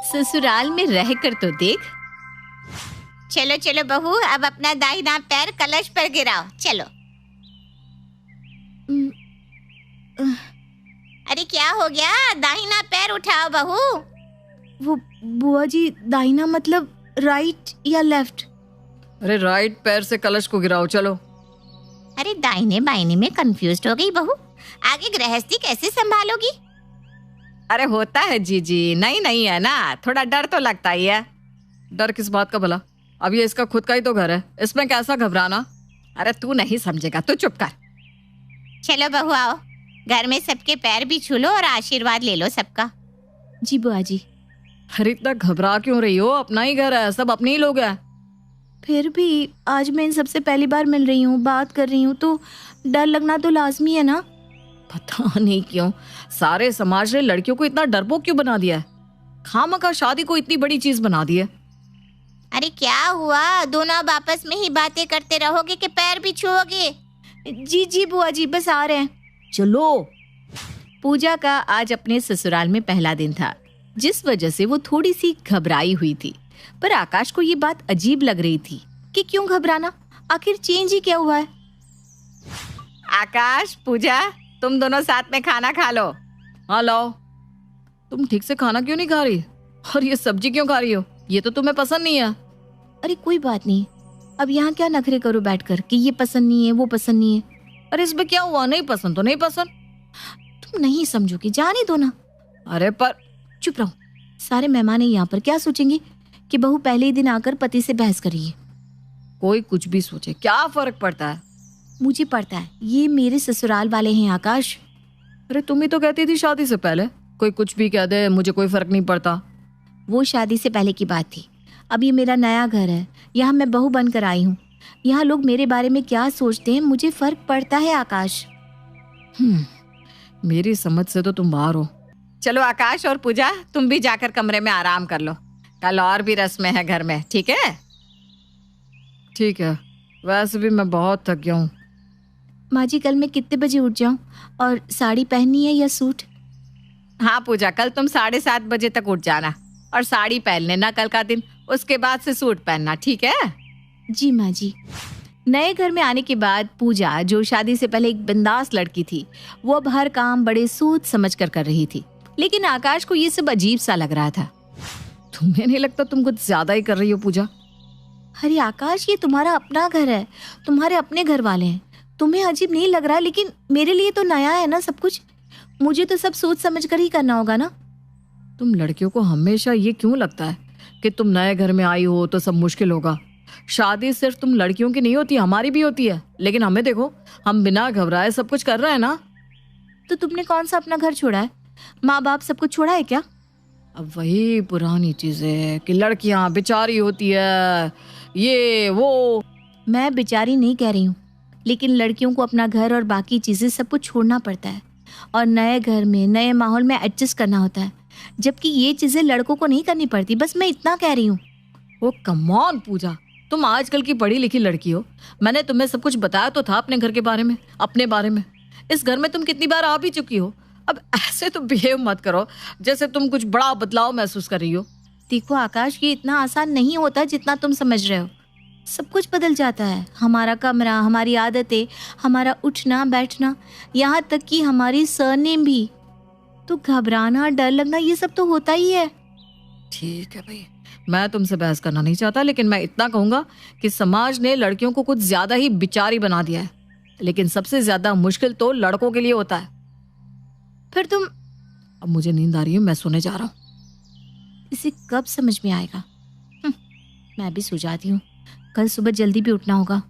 ससुराल में रहकर तो देख। चलो चलो बहू, अब अपना दाहिना पैर कलश पर गिराओ, चलो। अरे क्या हो गया, दाहिना पैर उठाओ बहू। वो बुआ जी, दाहिना मतलब राइट या लेफ्ट? अरे राइट पैर से कलश को गिराओ, चलो। अरे दाहिने बाहिने में कंफ्यूज हो गई बहू, आगे गृहस्थी कैसे संभालोगी? अरे होता है जीजी, नहीं है ना, थोड़ा डर तो लगता ही है। डर किस बात का भला? अब ये इसका खुद का ही तो घर है, इसमें कैसा घबराना। अरे तू नहीं समझेगा, तू चुप कर। चलो बहू आओ, घर में सबके पैर भी छू लो और आशीर्वाद ले लो सबका। जी बुआ जी। अरे इतना घबरा क्यों रही हो? अपना ही घर है, सब अपने ही लोग हैं। फिर भी आज मैं इन सबसे पहली बार मिल रही हूँ, बात कर रही हूँ, तो डर लगना तो लाजमी है ना। पता नहीं क्यों सारे समाज ने लड़कियों को इतना डरपोक क्यों बना दिया है। खामखा शादी को इतनी बड़ी चीज बना दी है। अरे क्या हुआ, दोनों अब आपस में ही बातें करते रहोगे कि पैर भी छुओगे? जी जी बुआ जी, बस आ रहे हैं। चलो। पूजा का आज अपने ससुराल में पहला दिन था, जिस वजह से वो थोड़ी सी घबराई हुई थी। पर आकाश को ये बात अजीब लग रही थी कि क्यों घबराना, आखिर चेंज ही क्या हुआ है। आकाश, पूजा, तुम दोनों साथ में खाना खा लो। हाँ लाओ। तुम ठीक से खाना क्यों नहीं खा रही? और ये सब्जी क्यों खा रही हो? ये तो तुम्हें पसंद नहीं है। अरे कोई बात नहीं, अब यहाँ क्या नखरे करो बैठकर कि ये पसंद नहीं है, वो पसंद नहीं है। अरे इसमें क्या हुआ, नहीं पसंद तो नहीं पसंद। तुम नहीं समझोगे, जाने दो ना। अरे पर चुप रहो, सारे मेहमान यहाँ पर क्या सोचेंगे कि बहू पहले ही दिन आकर पति से बहस कर रही है। कोई कुछ भी सोचे, क्या फर्क पड़ता है? मुझे पड़ता है, ये मेरे ससुराल वाले हैं आकाश। अरे तुम ही तो कहती थी शादी से पहले कोई कुछ भी कह दे मुझे कोई फर्क नहीं पड़ता। वो शादी से पहले की बात थी, अब ये मेरा नया घर है, यहाँ मैं बहू बनकर आई हूँ। यहाँ लोग मेरे बारे में क्या सोचते हैं मुझे फर्क पड़ता है आकाश। मेरी समझ से तो तुम बाहर हो। चलो आकाश और पूजा, तुम भी जाकर कमरे में आराम कर लो, कल और भी रस्में हैं घर में, ठीक है? ठीक है, वैसे भी मैं बहुत थक गया हूँ। माँ जी, कल मैं कितने बजे उठ जाऊँ और साड़ी पहननी है या सूट? हाँ पूजा, कल तुम 7:30 बजे तक उठ जाना और साड़ी पहन लेना कल का दिन, उसके बाद से सूट पहनना, ठीक है? जी माँ जी। नए घर में आने के बाद पूजा, जो शादी से पहले एक बिंदास लड़की थी, वो अब हर काम बड़े सोच समझ कर रही थी। लेकिन आकाश को ये सब अजीब सा लग रहा था। तुम्हें नहीं लगता तुम कुछ ज्यादा ही कर रही हो पूजा? अरे आकाश, ये तुम्हारा अपना घर है, तुम्हारे अपने घर वाले हैं, तुम्हें अजीब नहीं लग रहा, लेकिन मेरे लिए तो नया है ना सब कुछ, मुझे तो सब सोच समझ कर ही करना होगा ना। तुम लड़कियों को हमेशा ये क्यों लगता है कि तुम नए घर में आई हो तो सब मुश्किल होगा? शादी सिर्फ तुम लड़कियों की नहीं होती, हमारी भी होती है। लेकिन हमें देखो, हम बिना घबराए सब कुछ कर रहे हैं ना। तो तुमने कौन सा अपना घर छोड़ा है? माँ बाप सब कुछ छोड़ा है क्या? अब वही पुरानी चीजें कि लड़कियां बेचारी होती है, ये वो। मैं बेचारी नहीं कह रही हूँ, लेकिन लड़कियों को अपना घर और बाकी चीजें सब कुछ छोड़ना पड़ता है और नए घर में नए माहौल में एडजस्ट करना होता है, जबकि ये चीजें लड़कों को नहीं करनी पड़ती। बस मैं इतना कह रही हूँ। ओ कम ऑन पूजा, तुम आजकल की पढ़ी लिखी लड़की हो। मैंने तुम्हें सब कुछ बताया तो था अपने घर के बारे में, अपने बारे में। इस घर में तुम कितनी बार आ भी चुकी हो। अब ऐसे तो बिहेव मत करो जैसे तुम कुछ बड़ा बदलाव महसूस कर रही हो। देखो आकाश, ये इतना आसान नहीं होता जितना तुम समझ रहे हो। सब कुछ बदल जाता है, हमारा कमरा, हमारी आदतें, हमारा उठना बैठना, यहाँ तक कि हमारी सरनेम भी। तो घबराना, डर लगना, ये सब तो होता ही है। ठीक है भाई, मैं तुमसे बहस करना नहीं चाहता, लेकिन मैं इतना कहूंगा कि समाज ने लड़कियों को कुछ ज्यादा ही बिचारी बना दिया है। लेकिन सबसे ज्यादा मुश्किल तो लड़कों के लिए होता है। फिर तुम... अब मुझे नींद आ रही है, मैं सोने जा रहा हूँ। इसे कब समझ में आएगा? मैं भी सो जाती हूँ, कल सुबह जल्दी भी उठना होगा।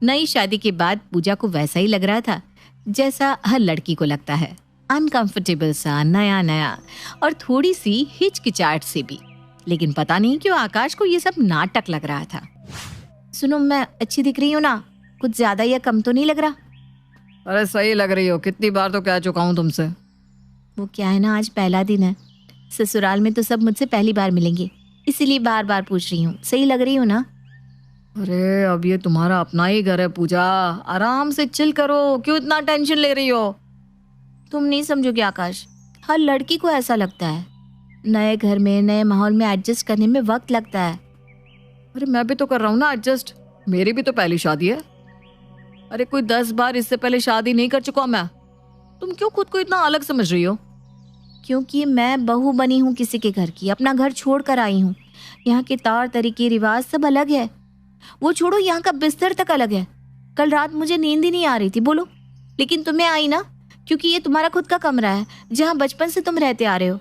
नई शादी के बाद पूजा को वैसा ही लग रहा था जैसा हर लड़की को लगता है, अनकंफर्टेबल सा, नया नया और थोड़ी सी हिचकिचाहट से भी। लेकिन पता नहीं क्यों आकाश को ये सब नाटक लग रहा था। सुनो, मैं अच्छी दिख रही हूँ ना? कुछ ज्यादा या कम तो नहीं लग रहा? अरे सही लग रही हो, कितनी बार तो कह चुका हूँ तुमसे। वो क्या है ना, आज पहला दिन है, ससुराल में तो सब मुझसे पहली बार मिलेंगे, इसीलिए बार बार पूछ रही हूँ। सही लग रही हूँ ना? अरे अब ये तुम्हारा अपना ही घर है पूजा, आराम से चिल करो, क्यों इतना टेंशन ले रही हो? तुम नहीं समझोगे आकाश, हर लड़की को ऐसा लगता है। नए घर में, नए माहौल में एडजस्ट करने में वक्त लगता है। अरे मैं भी तो कर रहा हूँ ना एडजस्ट, मेरी भी तो पहली शादी है। अरे कोई 10 बार इससे पहले शादी नहीं कर चुका मैं। तुम क्यों खुद को इतना अलग समझ रही हो? क्योंकि मैं बहू बनी हूँ किसी के घर की, अपना घर छोड़ कर आई हूँ। यहाँ के तौर तरीके रिवाज सब अलग है। वो छोड़ो, यहाँ का बिस्तर तक अलग है। कल रात मुझे नींद ही नहीं आ रही थी, बोलो, लेकिन तुम्हें आई ना, क्योंकि ये तुम्हारा खुद का कमरा है जहाँ बचपन से तुम रहते आ रहे हो।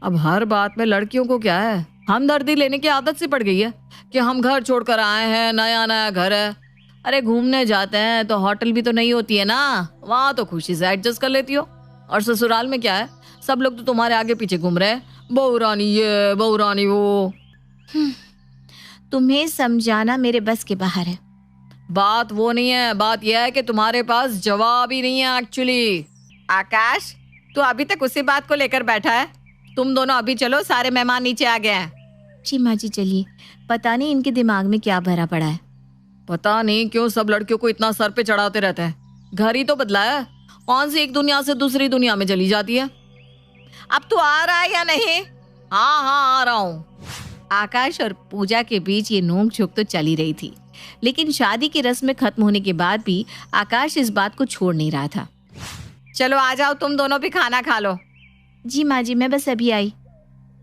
अब हर बात में लड़कियों को क्या है, हमदर्दी लेने की आदत सी पड़ गई है कि हम घर छोड़कर आए हैं, नया नया घर है। अरे घूमने जाते हैं तो होटल भी तो नहीं होती है ना, वहां तो खुशी से एडजस्ट कर लेती हो। और ससुराल में क्या है, सब लोग तो तुम्हारे आगे पीछे घूम रहे हैं, बहू रानी ये, बहू रानी वो। तुम्हें समझाना मेरे बस के बाहर है। बात वो नहीं है, बात यह है कि तुम्हारे पास जवाब ही नहीं है एक्चुअली। आकाश, तू अभी तक उसी बात को लेकर बैठा है? तुम दोनों अभी चलो, सारे मेहमान नीचे आ गए हैं। जी माँ जी चलिए, पता नहीं इनके दिमाग में क्या भरा पड़ा है। पता नहीं क्यों सब लड़कियों को इतना सर पे चढ़ाते रहते हैं। घर ही तो बदला है, कौन सी एक दुनिया से दूसरी दुनिया में चली जाती है। अब तू आ रहा है या नहीं? हाँ हाँ आ रहा हूँ। आकाश और पूजा के बीच ये नोक झोंक तो चली रही थी, लेकिन शादी की रस्म खत्म होने के बाद भी आकाश इस बात को छोड़ नहीं रहा था। चलो आ जाओ, तुम दोनों भी खाना खा लो। जी माँ जी, मैं बस अभी आई।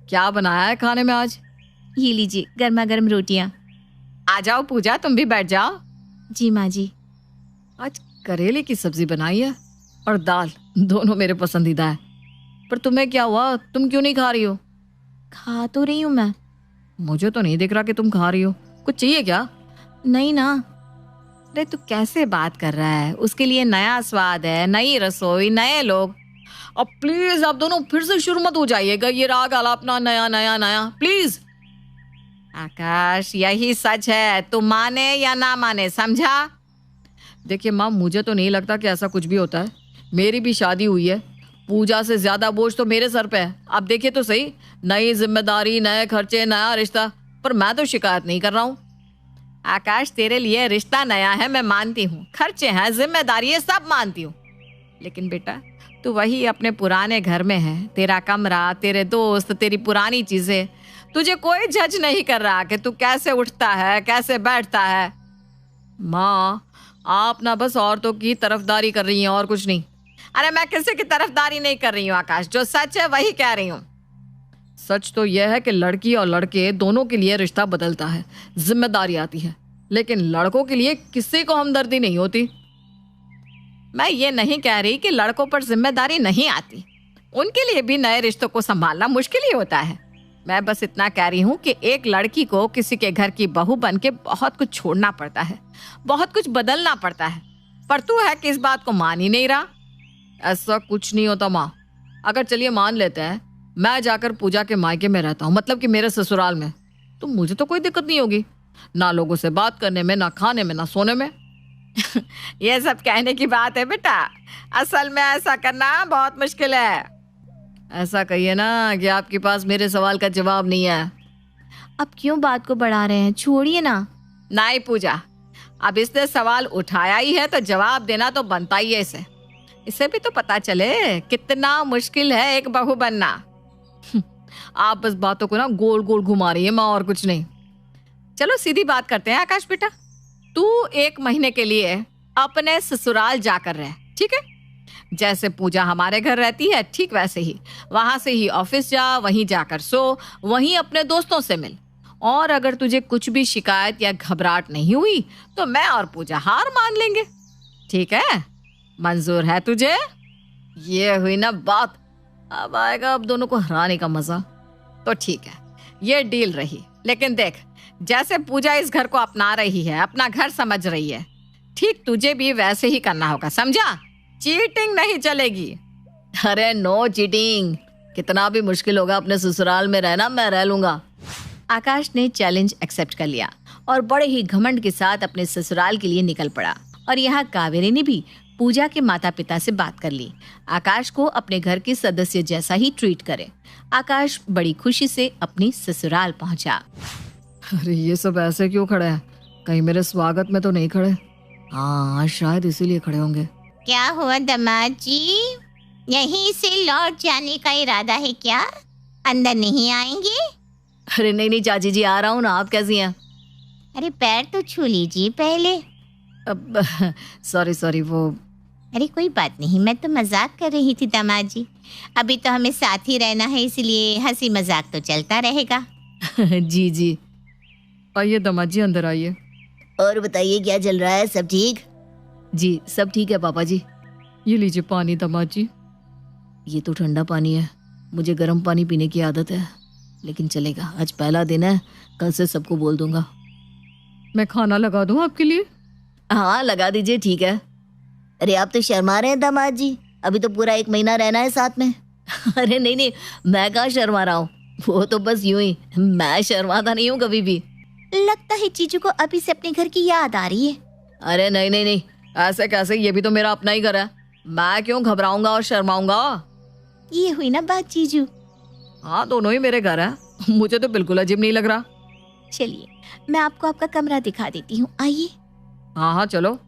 क्या बनाया है खाने में आज? ये लीजिए गर्मा गर्म रोटियां। आ जाओ पूजा, तुम भी बैठ जाओ। जी माँ जी। आज करेले की सब्जी बनाई है और दाल, दोनों मेरे पसंदीदा है। पर तुम्हें क्या हुआ, तुम क्यों नहीं खा रही हो? खा तो रही हूँ मैं। मुझे तो नहीं दिख रहा कि तुम खा रही हो। कुछ चाहिए क्या? नहीं ना। अरे तू कैसे बात कर रहा है, उसके लिए नया स्वाद है, नई रसोई, नए लोग। अब प्लीज आप दोनों फिर से शुरू मत हो जाइएगा, ये राग आलापना नया नया नया, प्लीज। आकाश, यही सच है, तू माने या ना माने, समझा? देखिए माँ, मुझे तो नहीं लगता कि ऐसा कुछ भी होता है। मेरी भी शादी हुई है, पूजा से ज्यादा बोझ तो मेरे सर पे है। आप देखिए तो सही, नई जिम्मेदारी, नए खर्चे, नया रिश्ता, पर मैं तो शिकायत नहीं कर रहा हूँ। आकाश, तेरे लिए रिश्ता नया है, मैं मानती हूँ, खर्चे हैं, जिम्मेदारी है, सब मानती हूँ, लेकिन बेटा तू वही अपने पुराने घर में है। तेरा कमरा, तेरे दोस्त, तेरी पुरानी चीजें, तुझे कोई जज नहीं कर रहा कि तू कैसे उठता है, कैसे बैठता है। माँ, आप ना बस औरतों की तरफदारी कर रही हैं और कुछ नहीं। अरे मैं किसी की तरफदारी नहीं कर रही हूँ आकाश, जो सच है वही कह रही हूँ। सच तो यह है कि लड़की और लड़के दोनों के लिए रिश्ता बदलता है, जिम्मेदारी आती है, लेकिन लड़कों के लिए किसी को हमदर्दी नहीं होती। मैं ये नहीं कह रही कि लड़कों पर जिम्मेदारी नहीं आती, उनके लिए भी नए रिश्तों को संभालना मुश्किल ही होता है। मैं बस इतना कह रही हूँ कि एक लड़की को किसी के घर की बहू बन के बहुत कुछ छोड़ना पड़ता है, बहुत कुछ बदलना पड़ता है, पर तू है कि इस बात को मान ही नहीं रहा। ऐसा कुछ नहीं होता माँ। अगर चलिए मान लेते हैं मैं जाकर पूजा के मायके में रहता हूँ, मतलब कि मेरे ससुराल में, तो मुझे तो कोई दिक्कत नहीं होगी, ना लोगों से बात करने में, ना खाने में, ना सोने में। ये सब कहने की बात है बेटा, असल में ऐसा करना बहुत मुश्किल है। ऐसा कहिए ना कि आपके पास मेरे सवाल का जवाब नहीं है। अब क्यों बात को बढ़ा रहे हैं, छोड़िए ना। नहीं पूजा, अब इसने सवाल उठाया ही है तो जवाब देना तो बनता ही है इसे। इसे भी तो पता चले कितना मुश्किल है एक बहू बनना। आप बस बातों को ना गोल गोल घुमा रही है माँ, और कुछ नहीं। चलो सीधी बात करते हैं आकाश बेटा, तू 1 महीने के लिए अपने ससुराल जाकर रह, ठीक है? जैसे पूजा हमारे घर रहती है ठीक वैसे ही, वहां से ही ऑफिस जा, वहीं जाकर सो, वहीं अपने दोस्तों से मिल, और अगर तुझे कुछ भी शिकायत या घबराहट नहीं हुई तो मैं और पूजा हार मान लेंगे, ठीक है? मंजूर है तुझे? ये हुई ना बात। अब आएगा अब दोनों को हराने का मजा। तो ठीक है, ये डील रही। लेकिन देख, जैसे पूजा इस घर को अपना रही है, अपना घर समझ रही है, ठीक तुझे भी वैसे ही करना होगा, समझा? चीटिंग नहीं चलेगी। अरे नो चीटिंग, कितना भी मुश्किल होगा अपने ससुराल में रहना, मैं रह लूंगा। आकाश ने चैलेंज एक्सेप्ट कर लिया और बड़े ही घमंड के साथ अपने ससुराल के लिए निकल पड़ा। और यहाँ कावेरी ने भी पूजा के माता पिता से बात कर ली, आकाश को अपने घर के सदस्य जैसा ही ट्रीट करे। आकाश बड़ी खुशी से अपनी ससुराल पहुंचा। अरे ये सब ऐसे क्यों खड़े हैं, कहीं मेरे स्वागत में तो नहीं खड़े? हाँ शायद इसीलिए खड़े होंगे। क्या हुआ दामाद जी, यहीं से लौट जाने का इरादा है क्या? अंदर नहीं आएंगे? अरे नहीं नहीं चाची जी, आ रहा हूँ ना। आप कैसी हैं? अरे पैर तो छू लीजिए पहले। अब सॉरी सॉरी, वो अरे कोई बात नहीं, मैं तो मजाक कर रही थी दामाद जी। अभी तो हमें साथ ही रहना है, इसलिए हंसी मजाक तो चलता रहेगा। जी जी। आइए दामाद जी, अंदर आइए। और बताइए क्या चल रहा है, सब ठीक? जी सब ठीक है पापा जी। ये लीजिए पानी दामाद जी। ये तो ठंडा पानी है, मुझे गर्म पानी पीने की आदत है, लेकिन चलेगा, आज पहला दिन है, कल से सबको बोल दूंगा। मैं खाना लगा दूं आपके लिए? हाँ लगा दीजिए, ठीक है। अरे आप तो शर्मा रहे हैं दामाद जी, अभी तो पूरा 1 महीना रहना है साथ में। अरे नहीं नहीं, मैं कहाँ शर्मा रहा हूँ, वो तो बस यूं ही, मैं शर्माता नहीं हूँ कभी भी। लगता है जीजू को अभी से अपने घर की याद आ रही है। अरे नहीं नहीं नहीं, ऐसे कैसे, ये भी तो मेरा अपना ही घर है, मैं क्यों घबराऊंगा और शर्माऊंगा। ये हुई ना बात जीजू। हाँ दोनों ही मेरे घर है, मुझे तो बिल्कुल अजीब नहीं लग रहा। चलिए मैं आपको आपका कमरा दिखा देती हूँ, आइए। हाँ हाँ चलो।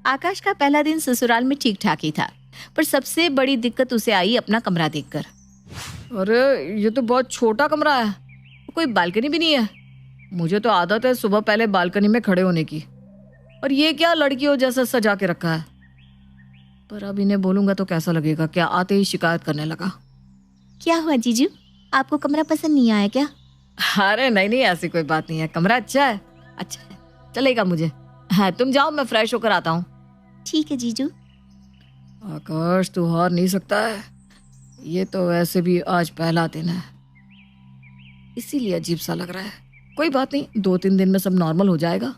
आकाश का पहला दिन ससुराल में ठीक ठाक ही था, पर सबसे बड़ी दिक्कत उसे आई अपना कमरा देखकर। अरे ये तो बहुत छोटा कमरा है, कोई बालकनी भी नहीं है। मुझे तो आदत है सुबह पहले बालकनी में खड़े होने की, और ये क्या लड़कियों जैसा सजा के रखा है। पर अब इन्हें बोलूंगा तो कैसा लगेगा, क्या आते ही शिकायत करने लगा। क्या हुआ जीजू, आपको कमरा पसंद नहीं आया क्या? अरे नहीं नहीं, ऐसी कोई बात नहीं है, कमरा अच्छा है, अच्छा है, चलेगा मुझे। हाँ तुम जाओ, मैं फ्रेश होकर आता हूँ। ठीक है जीजू। आकाश तू हार नहीं सकता है, ये तो वैसे भी आज पहला दिन है, इसीलिए अजीब सा लग रहा है। कोई बात नहीं, 2-3 दिन में सब नॉर्मल हो जाएगा।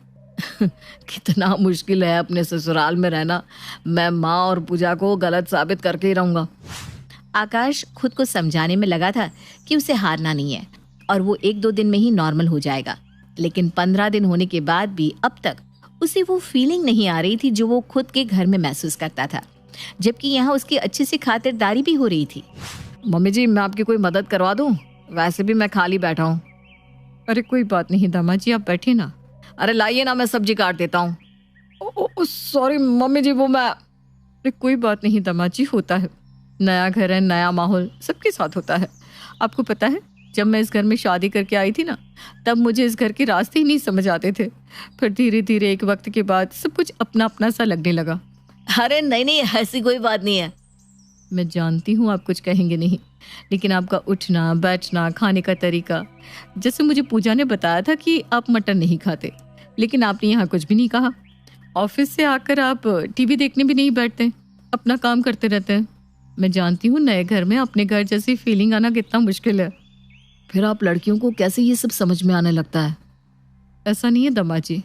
कितना मुश्किल है अपने ससुराल में रहना, मैं माँ और पूजा को गलत साबित करके ही रहूंगा। आकाश खुद को समझाने में लगा था कि उसे हारना नहीं है और वो 1-2 दिन में ही नॉर्मल हो जाएगा, लेकिन 15 दिन होने के बाद भी अब तक उसे वो फीलिंग नहीं आ रही थी जो वो खुद के घर में महसूस करता था, जबकि यहाँ उसकी अच्छी सी खातिरदारी भी हो रही थी। मम्मी जी मैं आपकी कोई मदद करवा दूं, वैसे भी मैं खाली बैठा हूँ। अरे कोई बात नहीं दामाद जी, आप बैठिए ना। अरे लाइए ना, मैं सब्जी काट देता हूँ। सॉरी मम्मी जी, वो मैं। अरे कोई बात नहीं दामाद जी, होता है, नया घर है, नया माहौल सबके साथ होता है। आपको पता है, जब मैं इस घर में शादी करके आई थी ना, तब मुझे इस घर के रास्ते ही नहीं समझ आते थे। फिर धीरे धीरे एक वक्त के बाद सब कुछ अपना अपना सा लगने लगा। अरे नहीं नहीं, ऐसी कोई बात नहीं है। मैं जानती हूँ आप कुछ कहेंगे नहीं, लेकिन आपका उठना बैठना, खाने का तरीका, जैसे मुझे पूजा ने बताया था कि आप मटन नहीं खाते, लेकिन आपने यहाँ कुछ भी नहीं कहा। ऑफिस से आकर आप टीवी देखने भी नहीं बैठते, अपना काम करते रहते हैं। मैं जानती हूँ नए घर में अपने घर जैसी फीलिंग आना कितना मुश्किल है। फिर आप लड़कियों को कैसे ये सब समझ में आने लगता है? ऐसा नहीं है दामाद जी,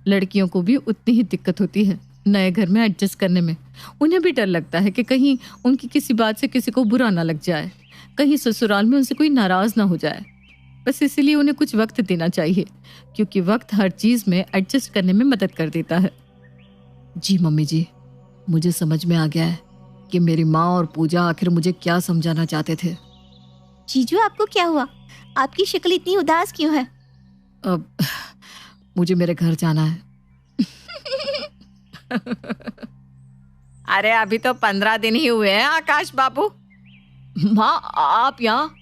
लड़कियों को भी उतनी ही दिक्कत होती है नए घर में एडजस्ट करने में। उन्हें भी डर लगता है कि कहीं उनकी किसी बात से किसी को बुरा ना लग जाए, कहीं ससुराल में उनसे कोई नाराज ना हो जाए। बस इसीलिए उन्हें कुछ वक्त देना चाहिए, क्योंकि वक्त हर चीज में एडजस्ट करने में मदद कर देता है। जी मम्मी जी, मुझे समझ में आ गया है कि मेरी माँ और पूजा आखिर मुझे क्या समझाना चाहते थे। जीजू आपको क्या हुआ, आपकी शक्ल इतनी उदास क्यों है? अब मुझे मेरे घर जाना है। अरे अभी तो 15 दिन ही हुए हैं आकाश बाबू। माँ आप यहाँ?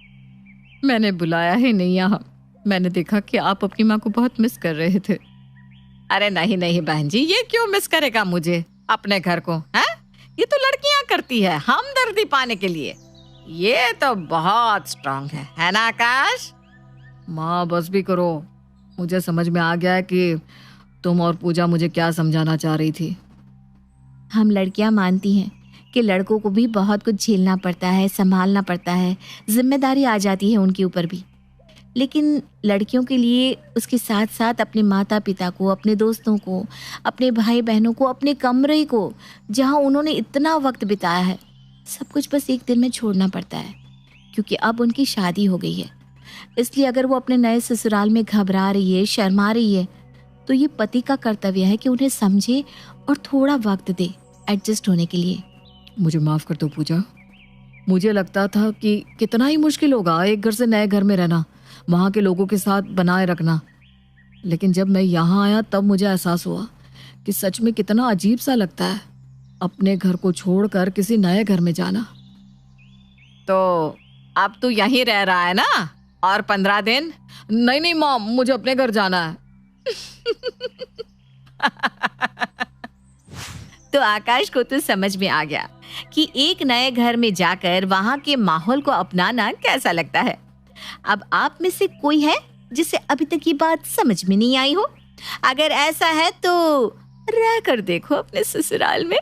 मैंने बुलाया है नहीं यहाँ, मैंने देखा कि आप अपनी माँ को बहुत मिस कर रहे थे। अरे नहीं नहीं बहन जी, ये क्यों मिस करेगा मुझे अपने घर को, हैं? ये तो लड़कियां करती है हमदर्दी पाने के लिए, ये तो बहुत स्ट्रांग है ना आकाश? माँ बस भी करो, मुझे समझ में आ गया है कि तुम और पूजा मुझे क्या समझाना चाह रही थी। हम लड़कियां मानती हैं कि लड़कों को भी बहुत कुछ झेलना पड़ता है, संभालना पड़ता है, जिम्मेदारी आ जाती है उनके ऊपर भी, लेकिन लड़कियों के लिए उसके साथ साथ अपने माता पिता को, अपने दोस्तों को, अपने भाई बहनों को, अपने कमरे को जहां उन्होंने इतना वक्त बिताया है, सब कुछ बस एक दिन में छोड़ना पड़ता है, क्योंकि अब उनकी शादी हो गई है। इसलिए अगर वो अपने नए ससुराल में घबरा रही है, शर्मा रही है, तो ये पति का कर्तव्य है कि उन्हें समझे और थोड़ा वक्त दे एडजस्ट होने के लिए। मुझे माफ कर दो पूजा, मुझे लगता था कि कितना ही मुश्किल होगा एक घर से नए घर में रहना, वहाँ के लोगों के साथ बनाए रखना, लेकिन जब मैं यहाँ आया तब मुझे एहसास हुआ कि सच में कितना अजीब सा लगता है अपने घर को छोड़कर किसी नए घर में जाना। तो अब तू यहीं रह रहा है ना, और 15 दिन? नहीं नहीं मॉम, मुझे अपने घर जाना है। तो आकाश को तो समझ में आ गया कि एक नए घर में जाकर वहां के माहौल को अपनाना कैसा लगता है। अब आप में से कोई है जिसे अभी तक ये बात समझ में नहीं आई हो? अगर ऐसा है तो रह कर देखो अपने ससुराल में।